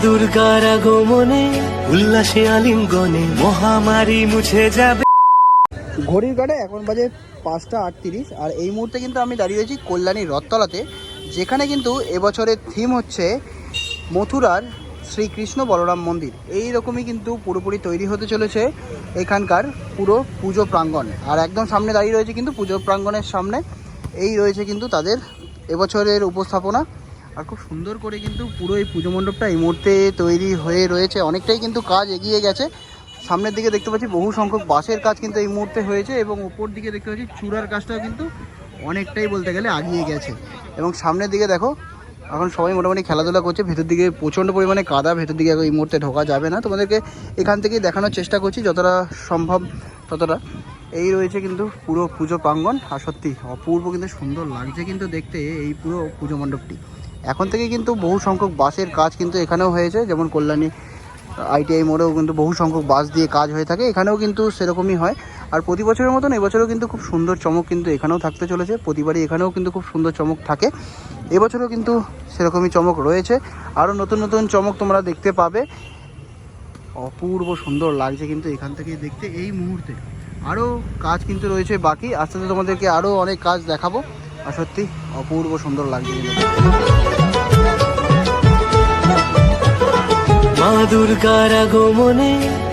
দুর্গার আগমনে উল্লাসে আলিঙ্গনে মহামারী মুছে যাবে। ঘড়ির কাঁটায় এখন বাজে 5টা 38 আর এই মুহূর্তে কিন্তু আমি দাঁড়িয়ে রয়েছি কল্যাণীর রথতলাতে, যেখানে কিন্তু এবছরের থিম হচ্ছে মথুরার শ্রীকৃষ্ণ বলরাম মন্দির। এই রকমই কিন্তু পুরোপুরি তৈরি হতে চলেছে এখানকার পুরো পুজো প্রাঙ্গণ। আর একদম সামনে দাঁড়িয়ে রয়েছে কিন্তু পুজো প্রাঙ্গণের সামনে এই রয়েছে কিন্তু তাদের এবছরের উপস্থাপনা। আর খুব সুন্দর করে কিন্তু পুরো এই পুজো মণ্ডপটা এই মুহূর্তে তৈরি হয়ে রয়েছে, অনেকটাই কিন্তু কাজ এগিয়ে গেছে। সামনের দিকে দেখতে পাচ্ছি বহু সংখ্যক বাঁশের কাজ কিন্তু এই মুহূর্তে হয়েছে এবং উপর দিকে দেখতে পাচ্ছি চূড়ার কাজটাও কিন্তু অনেকটাই বলতে গেলে এগিয়ে গেছে। এবং সামনের দিকে দেখো এখন সবাই মোটামুটি খেলাধুলা করছে, ভেতর দিকে প্রচণ্ড পরিমাণে কাদা, ভেতর দিকে এই মুহূর্তে ঢোকা যাবে না। তোমাদেরকে এখান থেকেই দেখানোর চেষ্টা করছি যতটা সম্ভব ততটা। এই রয়েছে কিন্তু পুরো পুজো প্রাঙ্গণ, আর সত্যি অপূর্ব কিন্তু সুন্দর লাগছে কিন্তু দেখতে এই পুরো পুজো মণ্ডপটি। এখন থেকে কিন্তু বহু সংখ্যক বাসের কাজ কিন্তু এখানেও হয়েছে, যেমন কল্যাণী ITI মোড়েও কিন্তু বহু সংখ্যক বাস দিয়ে কাজ হয়ে থাকে, এখানেও কিন্তু সেরকমই হয়। আর প্রতি বছরের মতন এবছরেও কিন্তু খুব সুন্দর চমক কিন্তু এখানেও থাকতে চলেছে, প্রতিবারই এখানেও কিন্তু খুব সুন্দর চমক থাকে, এবছরও কিন্তু সেরকমই চমক রয়েছে। আরও নতুন নতুন চমক তোমরা দেখতে পাবে, অপূর্ব সুন্দর লাগছে কিন্তু এখান থেকে দেখতে এই মুহূর্তে। আরও কাজ কিন্তু রয়েছে বাকি, আস্তে আস্তে তোমাদেরকে আরও অনেক কাজ দেখাবো। আর সত্যি অপূর্ব সুন্দর লাগছে কিন্তু। মা দুর্গার আগমনে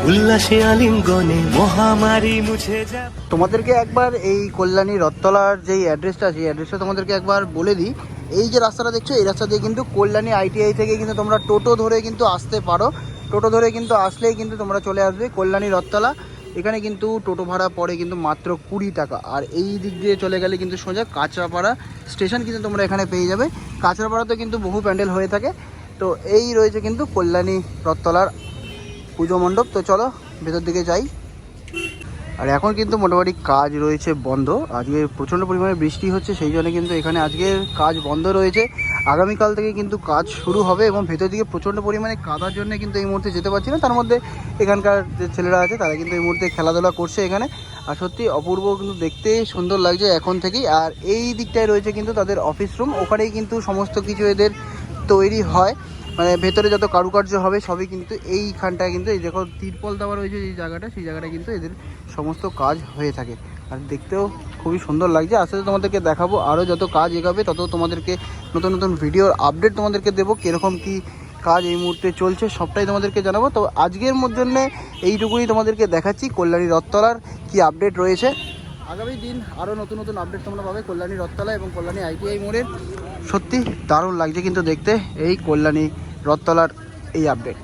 উল্লাসে আলিঙ্গনে মহামারী মুছে যাবে। তোমাদেরকে একবার এই কল্যাণী রথতলার যেই অ্যাড্রেসটা আছে, এই অ্যাড্রেসটা তোমাদেরকে একবার বলে দিই। এই যে রাস্তাটা দেখছো, এই রাস্তা দিয়ে কিন্তু কল্যাণী ITI থেকে কিন্তু তোমরা টোটো ধরে কিন্তু আসতে পারো। টোটো ধরে কিন্তু আসলেই কিন্তু তোমরা চলে আসবে কল্যাণী রথতলা। এখানে কিন্তু টোটো ভাড়া পড়ে কিন্তু মাত্র 20 টাকা। আর এই দিক দিয়ে চলে গেলে কিন্তু সোজা কাঁচরাপাড়া স্টেশন কিন্তু তোমরা এখানে পেয়ে যাবে। কাঁচরাপাড়াতে কিন্তু বহু প্যান্ডেল হয়ে থাকে। তো এই রয়েছে কিন্তু কল্যাণী রথতলার পুজো মণ্ডপ। তো চলো ভেতর দিকে যাই। আর এখন কিন্তু মোটামুটি কাজ রয়েছে বন্ধ, আজকে প্রচণ্ড পরিমাণে বৃষ্টি হচ্ছে, সেই জন্য কিন্তু এখানে আজকের কাজ বন্ধ রয়েছে। আগামীকাল থেকে কিন্তু কাজ শুরু হবে এবং ভেতর দিকে প্রচণ্ড পরিমাণে কাদার জন্য কিন্তু এই মুহূর্তে যেতে পারছি না। তার মধ্যে এখানকার যে ছেলেরা আছে তারা কিন্তু এই মুহূর্তে খেলাধুলা করছে এখানে। আর সত্যি অপূর্ব কিন্তু দেখতে সুন্দর লাগছে এখন থেকেই। আর এই দিকটায় রয়েছে কিন্তু তাদের অফিস রুম, ওখানেই কিন্তু সমস্ত কিছু এদের তৈরি হয়, মানে ভেতরে যত কারুকার্য হবে সবই কিন্তু এইখানটায় কিন্তু এই দেখো তিরপল দেওয়া রয়েছে যে জায়গাটা, সেই জায়গাটা কিন্তু এদের সমস্ত কাজ হয়ে থাকে। আর দেখতেও খুবই সুন্দর লাগছে। আস্তে আস্তে তোমাদেরকে দেখাবো, আরও যত কাজ এগাবে তত তোমাদেরকে নতুন নতুন ভিডিওর আপডেট তোমাদেরকে দেবো, কীরকম কী কাজ এই মুহূর্তে চলছে সবটাই তোমাদেরকে জানাবো। তো আজকের জন্য এইটুকুনি তোমাদেরকে দেখাচ্ছি কল্যাণী রথতলার কী আপডেট রয়েছে। আগামী দিন আরও নতুন নতুন আপডেট তোমরা পাবে কল্যাণী রথতলা এবং কল্যাণী ITI মোড়ের। সত্যি দারুণ লাগছে কিন্তু দেখতে এই কল্যাণী রথতলার এই আপডেট।